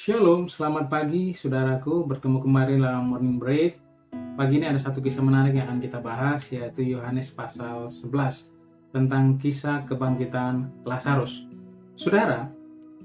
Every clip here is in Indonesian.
Shalom, selamat pagi saudaraku, bertemu kembali dalam Morning Break. Pagi ini ada satu kisah menarik yang akan kita bahas, yaitu Yohanes pasal 11 tentang kisah kebangkitan Lazarus. Saudara,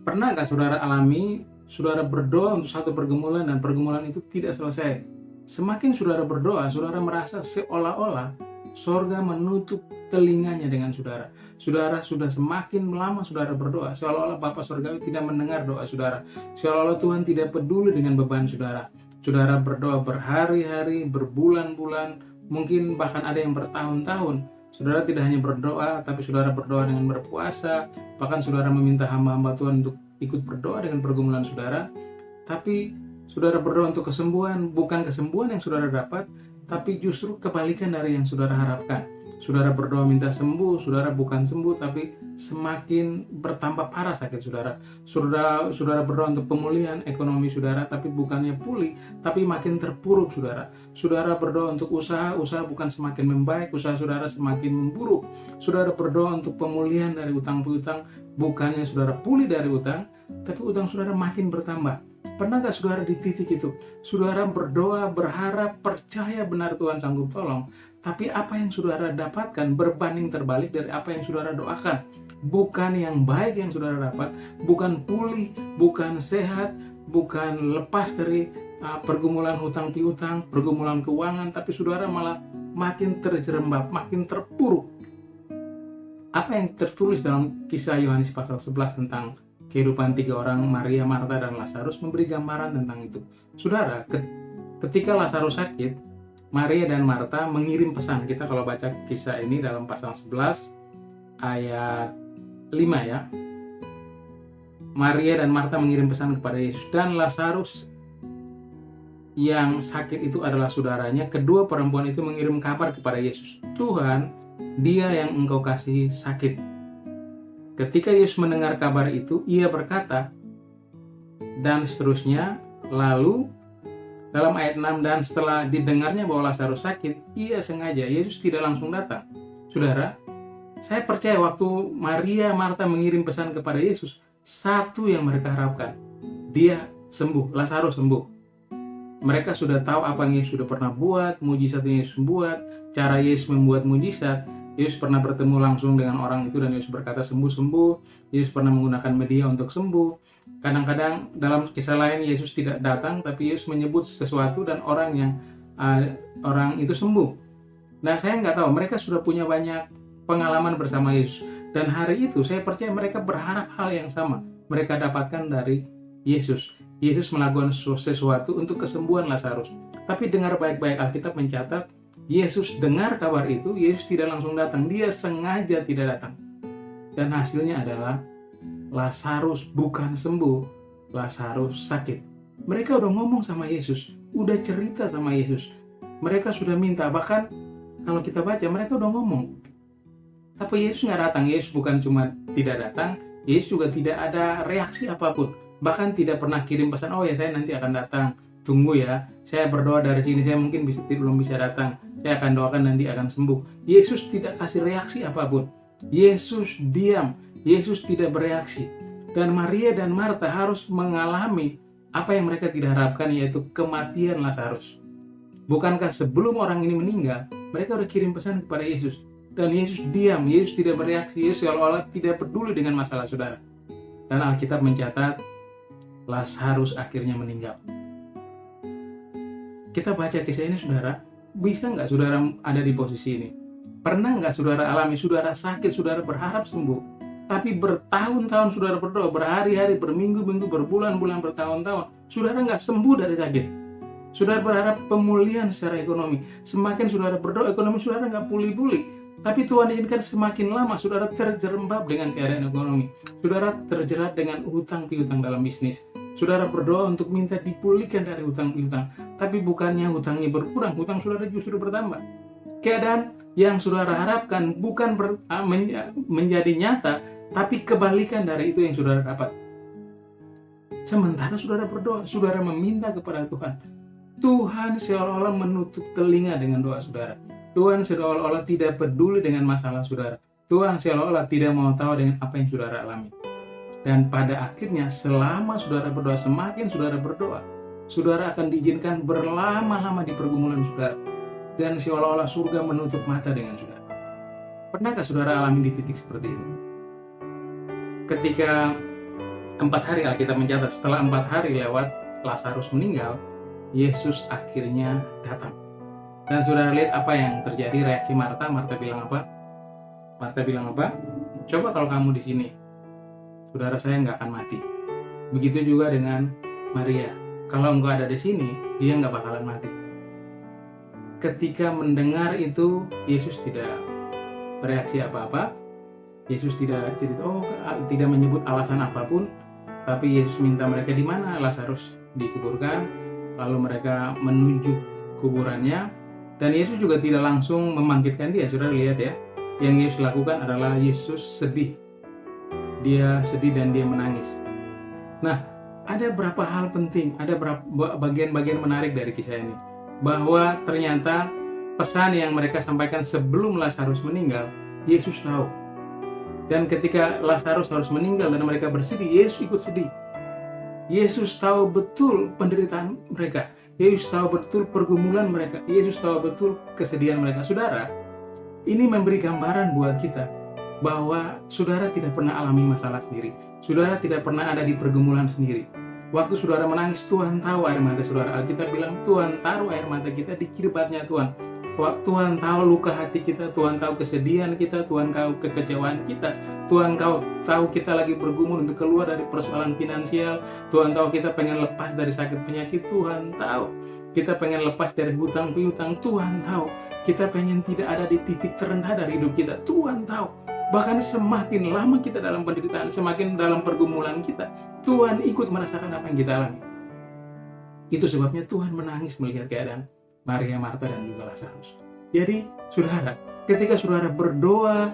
pernah nggak saudara alami saudara berdoa untuk satu pergumulan dan pergumulan itu tidak selesai? Semakin saudara berdoa, saudara merasa seolah-olah sorga menutup telinganya dengan saudara. Saudara sudah semakin lama saudara berdoa, seolah-olah Bapa Sorgawi tidak mendengar doa saudara. Seolah-olah Tuhan tidak peduli dengan beban saudara. Saudara berdoa berhari-hari, berbulan-bulan, mungkin bahkan ada yang bertahun-tahun. Saudara tidak hanya berdoa, tapi saudara berdoa dengan berpuasa, bahkan saudara meminta hamba-hamba Tuhan untuk ikut berdoa dengan pergumulan saudara. Tapi saudara berdoa untuk kesembuhan, bukan kesembuhan yang saudara dapat, tapi justru kebalikan dari yang saudara harapkan. Saudara berdoa minta sembuh, saudara bukan sembuh, tapi semakin bertambah parah sakit saudara. Saudara berdoa untuk pemulihan ekonomi saudara, tapi bukannya pulih, tapi makin terpuruk saudara. Saudara berdoa untuk usaha bukan semakin membaik, usaha saudara semakin memburuk. Saudara berdoa untuk pemulihan dari utang piutang, bukannya saudara pulih dari utang, tapi utang saudara makin bertambah. Pernah gak saudara di titik itu? Saudara berdoa, berharap, percaya benar Tuhan sanggup tolong, tapi apa yang saudara dapatkan berbanding terbalik dari apa yang saudara doakan. Bukan yang baik yang saudara dapat, bukan pulih, bukan sehat, bukan lepas dari pergumulan hutang piutang, pergumulan keuangan, tapi saudara malah makin terjerembab, makin terpuruk. Apa yang tertulis dalam kisah Yohanes pasal 11 tentang kehidupan tiga orang, Maria, Marta, dan Lazarus, memberi gambaran tentang itu. Saudara, ketika Lazarus sakit, Maria dan Marta mengirim pesan. Kita kalau baca kisah ini dalam pasal 11 ayat 5 ya. Maria dan Marta mengirim pesan kepada Yesus, dan Lazarus yang sakit itu adalah saudaranya. Kedua perempuan itu mengirim kabar kepada Yesus, Tuhan, dia yang engkau kasih sakit. Ketika Yesus mendengar kabar itu, ia berkata, dan seterusnya. Lalu dalam ayat 6, dan setelah didengarnya bahwa Lazarus sakit, ia sengaja, Yesus tidak langsung datang. Saudara, saya percaya waktu Maria, Marta mengirim pesan kepada Yesus, satu yang mereka harapkan, dia sembuh, Lazarus sembuh. Mereka sudah tahu apa yang Yesus sudah pernah buat, mujizat yang Yesus buat, cara Yesus membuat mujizat. Yesus pernah bertemu langsung dengan orang itu dan Yesus berkata sembuh-sembuh. Yesus pernah menggunakan media untuk sembuh. Kadang-kadang dalam kisah lain Yesus tidak datang, tapi Yesus menyebut sesuatu dan orang itu sembuh. Nah, saya nggak tahu, mereka sudah punya banyak pengalaman bersama Yesus. Dan hari itu saya percaya mereka berharap hal yang sama. Mereka dapatkan dari Yesus. Yesus melakukan sesuatu untuk kesembuhan Lazarus. Tapi dengar baik-baik, Alkitab mencatat, Yesus dengar kabar itu, Yesus tidak langsung datang. Dia sengaja tidak datang. Dan hasilnya adalah Lazarus bukan sembuh, Lazarus sakit. Mereka udah ngomong sama Yesus, udah cerita sama Yesus. Mereka sudah minta, bahkan kalau kita baca mereka udah ngomong. Tapi Yesus nggak datang. Yesus bukan cuma tidak datang, Yesus juga tidak ada reaksi apapun. Bahkan tidak pernah kirim pesan, oh ya saya nanti akan datang, tunggu ya, saya berdoa dari sini, saya mungkin belum bisa datang, saya akan doakan nanti akan sembuh. Yesus tidak kasih reaksi apapun. Yesus diam, Yesus tidak bereaksi. Dan Maria dan Marta harus mengalami apa yang mereka tidak harapkan, yaitu kematian Lazarus. Bukankah sebelum orang ini meninggal, mereka sudah kirim pesan kepada Yesus, dan Yesus diam, Yesus tidak bereaksi, Yesus seolah-olah tidak peduli dengan masalah saudara. Dan Alkitab mencatat Lazarus akhirnya meninggal. Kita baca kisah ini saudara, bisa nggak saudara ada di posisi ini? Pernah nggak saudara alami, saudara sakit, saudara berharap sembuh, tapi bertahun-tahun saudara berdoa, berhari-hari, berminggu-minggu, berbulan-bulan, bertahun-tahun, saudara nggak sembuh dari sakit. Saudara berharap pemulihan secara ekonomi, semakin saudara berdoa, ekonomi saudara nggak pulih-pulih. Tapi Tuhan izinkan semakin lama saudara terjerembab dengan keadaan ekonomi. Saudara terjerat dengan hutang piutang dalam bisnis. Saudara berdoa untuk minta dipulihkan dari hutang piutang, tapi bukannya hutangnya berkurang, hutang saudara justru bertambah. Keadaan yang saudara harapkan bukan menjadi nyata, tapi kebalikan dari itu yang saudara dapat. Sementara saudara berdoa, saudara meminta kepada Tuhan. Tuhan seolah-olah menutup telinga dengan doa saudara. Tuhan seolah-olah tidak peduli dengan masalah saudara. Tuhan seolah-olah tidak mau tahu dengan apa yang saudara alami. Dan pada akhirnya selama saudara berdoa, semakin saudara berdoa, saudara akan diizinkan berlama-lama di pergumulan saudara. Dan seolah-olah surga menutup mata dengan saudara. Pernahkah saudara alami di titik seperti itu? Ketika 4 hari Alkitab mencatat, setelah 4 hari lewat Lazarus meninggal, Yesus akhirnya datang. Dan saudara lihat apa yang terjadi, reaksi Marta. Marta bilang apa? Marta bilang apa? Coba kalau kamu di sini, saudara saya nggak akan mati. Begitu juga dengan Maria. Kalau engkau ada di sini, dia nggak bakalan mati. Ketika mendengar itu, Yesus tidak bereaksi apa-apa. Yesus tidak tidak menyebut alasan apapun, tapi Yesus minta mereka di mana Lazarus dikuburkan, lalu mereka menuju kuburannya, dan Yesus juga tidak langsung membangkitkan dia. Saudara lihat ya, yang Yesus lakukan adalah Yesus sedih. Dia sedih dan dia menangis. Nah, ada berapa hal penting, ada berapa bagian-bagian menarik dari kisah ini, bahwa ternyata pesan yang mereka sampaikan sebelum Lazarus meninggal, Yesus tahu. Dan ketika Lazarus harus meninggal dan mereka bersedih, Yesus ikut sedih. Yesus tahu betul penderitaan mereka. Yesus tahu betul pergumulan mereka. Yesus tahu betul kesedihan mereka. Saudara, ini memberi gambaran buat kita bahwa saudara tidak pernah alami masalah sendiri. Saudara tidak pernah ada di pergumulan sendiri. Waktu saudara menangis, Tuhan tahu air mata saudara. Alkitab bilang Tuhan taruh air mata kita di kirbatnya Tuhan. Tuhan tahu luka hati kita, Tuhan tahu kesedihan kita, Tuhan tahu kekecewaan kita, Tuhan tahu kita lagi bergumul untuk keluar dari persoalan finansial, Tuhan tahu kita pengen lepas dari sakit penyakit, Tuhan tahu kita pengen lepas dari hutang piutang, Tuhan tahu kita pengen tidak ada di titik terendah dari hidup kita, Tuhan tahu. Bahkan semakin lama kita dalam penderitaan, semakin dalam pergumulan kita, Tuhan ikut merasakan apa yang kita alami. Itu sebabnya Tuhan menangis melihat keadaan Maria, Marta, dan juga Lazarus. Jadi, saudara, ketika saudara berdoa,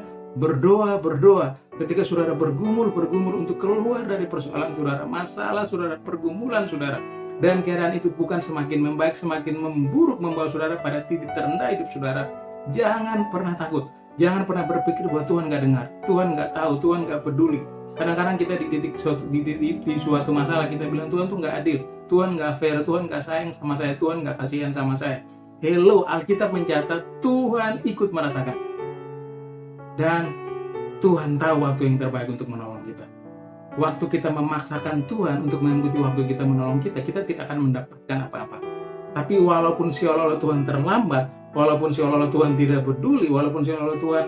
ketika saudara bergumul untuk keluar dari persoalan saudara, masalah saudara, pergumulan saudara, dan keadaan itu bukan semakin membaik, semakin memburuk, membawa saudara pada titik terendah hidup saudara, jangan pernah takut. Jangan pernah berpikir bahwa Tuhan nggak dengar, Tuhan nggak tahu, Tuhan nggak peduli. Kadang-kadang kita di suatu masalah kita bilang Tuhan tuh nggak adil, Tuhan nggak fair, Tuhan nggak sayang sama saya, Tuhan nggak kasihan sama saya. Hello, Alkitab mencatat Tuhan ikut merasakan. Dan Tuhan tahu waktu yang terbaik untuk menolong kita. Waktu kita memaksakan Tuhan untuk mengikuti waktu kita menolong kita, kita tidak akan mendapatkan apa-apa. Tapi walaupun seolah-olah Tuhan terlambat, walaupun seolah-olah Tuhan tidak peduli, walaupun seolah-olah Tuhan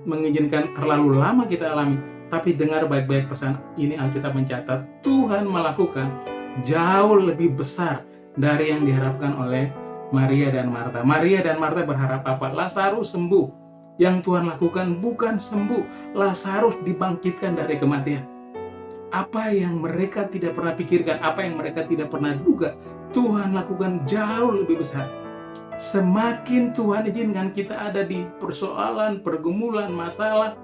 mengizinkan terlalu lama kita alami, tapi dengar baik-baik pesan ini. Alkitab mencatat Tuhan melakukan jauh lebih besar dari yang diharapkan oleh Maria dan Marta. Maria dan Marta berharap apa? Lazarus sembuh. Yang Tuhan lakukan bukan sembuh, Lazarus dibangkitkan dari kematian. Apa yang mereka tidak pernah pikirkan, apa yang mereka tidak pernah duga, Tuhan lakukan jauh lebih besar. Semakin Tuhan izinkan kita ada di persoalan, pergumulan, masalah,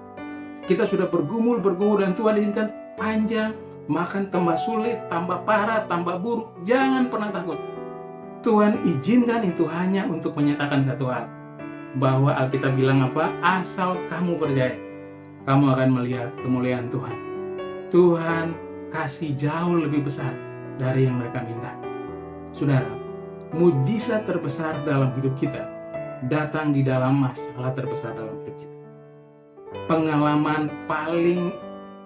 kita sudah bergumul dan Tuhan izinkan panjang, makan tambah sulit, tambah parah, tambah buruk, jangan pernah takut. Tuhan izinkan itu hanya untuk menyatakan satu hal, bahwa Alkitab bilang apa? Asal kamu percaya, kamu akan melihat kemuliaan Tuhan. Tuhan kasih jauh lebih besar dari yang mereka minta. Saudara, mujizat terbesar dalam hidup kita datang di dalam masalah terbesar dalam hidup kita. Pengalaman paling,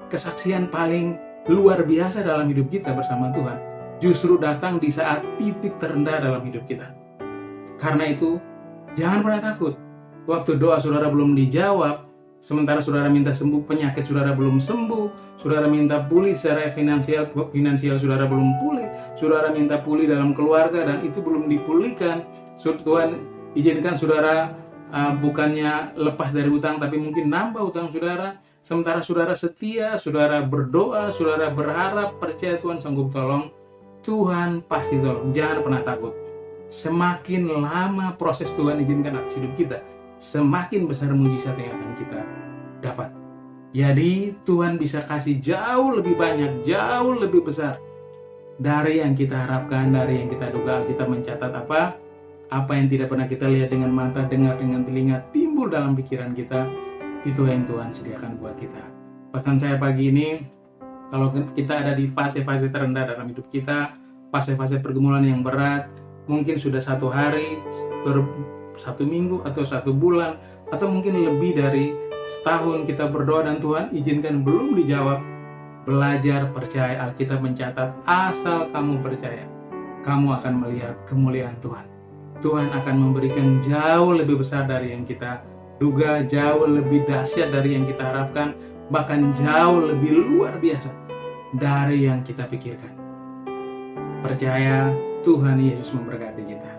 kesaksian paling luar biasa dalam hidup kita bersama Tuhan justru datang di saat titik terendah dalam hidup kita. Karena itu, jangan pernah takut. Waktu doa saudara belum dijawab, sementara saudara minta sembuh, penyakit saudara belum sembuh, saudara minta pulih secara finansial saudara belum pulih, saudara minta pulih dalam keluarga dan itu belum dipulihkan, Tuhan izinkan saudara bukannya lepas dari hutang tapi mungkin nambah hutang saudara, sementara saudara setia, saudara berdoa, saudara berharap, percaya Tuhan sanggup tolong, Tuhan pasti tolong. Jangan pernah takut. Semakin lama proses Tuhan izinkan atas hidup kita, semakin besar mujizat yang akan kita dapat. Jadi Tuhan bisa kasih jauh lebih banyak, jauh lebih besar dari yang kita harapkan, dari yang kita duga. Kita mencatat apa? Apa yang tidak pernah kita lihat dengan mata, dengar dengan telinga, timbul dalam pikiran kita, itu yang Tuhan sediakan buat kita. Pesan saya pagi ini, kalau kita ada di fase-fase terendah dalam hidup kita, fase-fase pergumulan yang berat, mungkin sudah 1 hari, 1 minggu, atau 1 bulan, atau mungkin lebih dari setahun kita berdoa dan Tuhan izinkan belum dijawab, belajar percaya. Alkitab mencatat, asal kamu percaya, kamu akan melihat kemuliaan Tuhan. Tuhan akan memberikan jauh lebih besar dari yang kita duga, jauh lebih dahsyat dari yang kita harapkan, bahkan jauh lebih luar biasa dari yang kita pikirkan. Percaya, Tuhan Yesus memberkati kita.